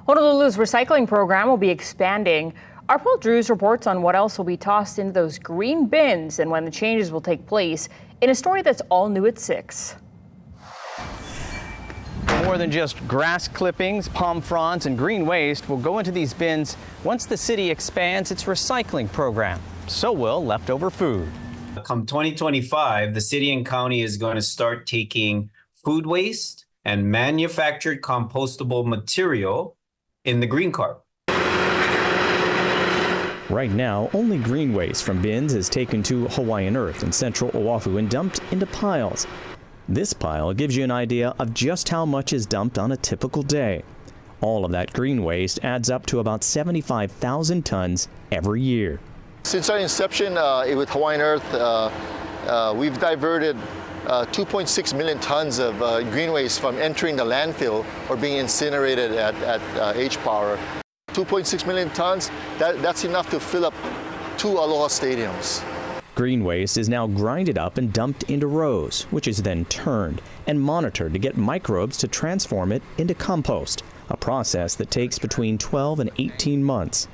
Honolulu's recycling program will be expanding. Our Paul Drews reports on what else will be tossed into those green bins and when the changes will take place in a story that's all new at 6. More than just grass clippings, palm fronds, and green waste will go into these bins once the city expands its recycling program. So will leftover food. Come 2025, the city and county is going to start taking food waste and manufactured compostable material in the green cart. Right now, only green waste from bins is taken to Hawaiian Earth in central Oahu and dumped into piles. This pile gives you an idea of just how much is dumped on a typical day. All of that green waste adds up to about 75,000 tons every year. Since our inception with Hawaiian Earth, we've diverted 2.6 million tons of green waste from entering the landfill or being incinerated at H-Power. 2.6 million tons, that's enough to fill up 2 Aloha stadiums. Green waste is now grinded up and dumped into rows, which is then turned and monitored to get microbes to transform it into compost, a process that takes between 12 and 18 months.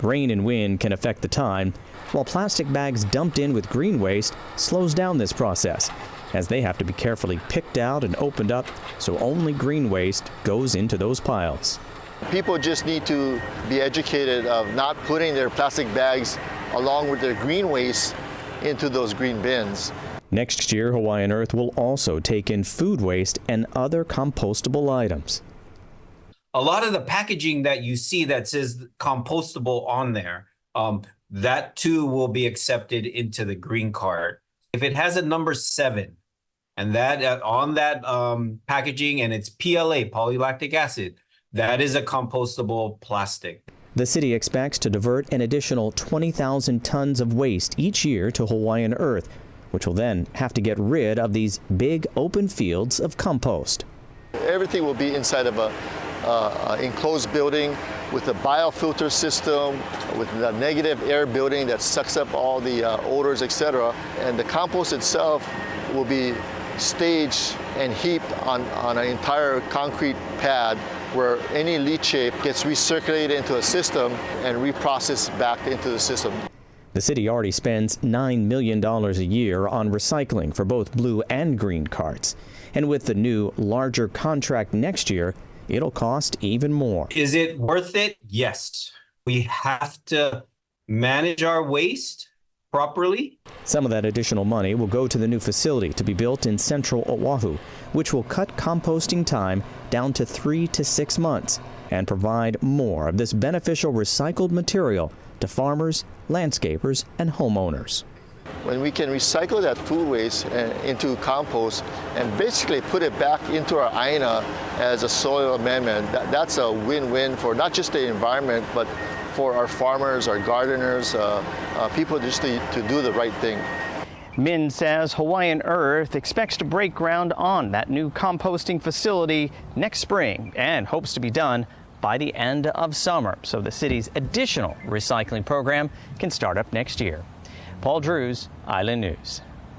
Rain and wind can affect the time, while plastic bags dumped in with green waste slows down this process, as they have to be carefully picked out and opened up so only green waste goes into those piles. People just need to be educated of not putting their plastic bags along with their green waste into those green bins. Next year, Hawaiian Earth will also take in food waste and other compostable items. A lot of the packaging that you see that says compostable on there, that too will be accepted into the green cart. If it has a number 7 and that on that packaging and it's PLA, polylactic acid, that is a compostable plastic. The city expects to divert an additional 20,000 tons of waste each year to Hawaiian Earth, which will then have to get rid of these big open fields of compost. Everything will be inside of a enclosed building with a biofilter system, with a negative air building that sucks up all the odors, etc. And the compost itself will be staged and heaped on an entire concrete pad where any leachate gets recirculated into a system and reprocessed back into the system. The city already spends $9 million a year on recycling for both blue and green carts. And with the new, larger contract next year, it'll cost even more. Is it worth it? Yes. We have to manage our waste properly. Some of that additional money will go to the new facility to be built in central Oahu, which will cut composting time down to 3 to 6 months and provide more of this beneficial recycled material to farmers, landscapers, and homeowners. When we can recycle that food waste into compost and basically put it back into our aina as a soil amendment, that's a win-win for not just the environment, but for our farmers, our gardeners, people just to do the right thing. Min says Hawaiian Earth expects to break ground on that new composting facility next spring and hopes to be done by the end of summer, so the city's additional recycling program can start up next year. Paul Drews, Island News.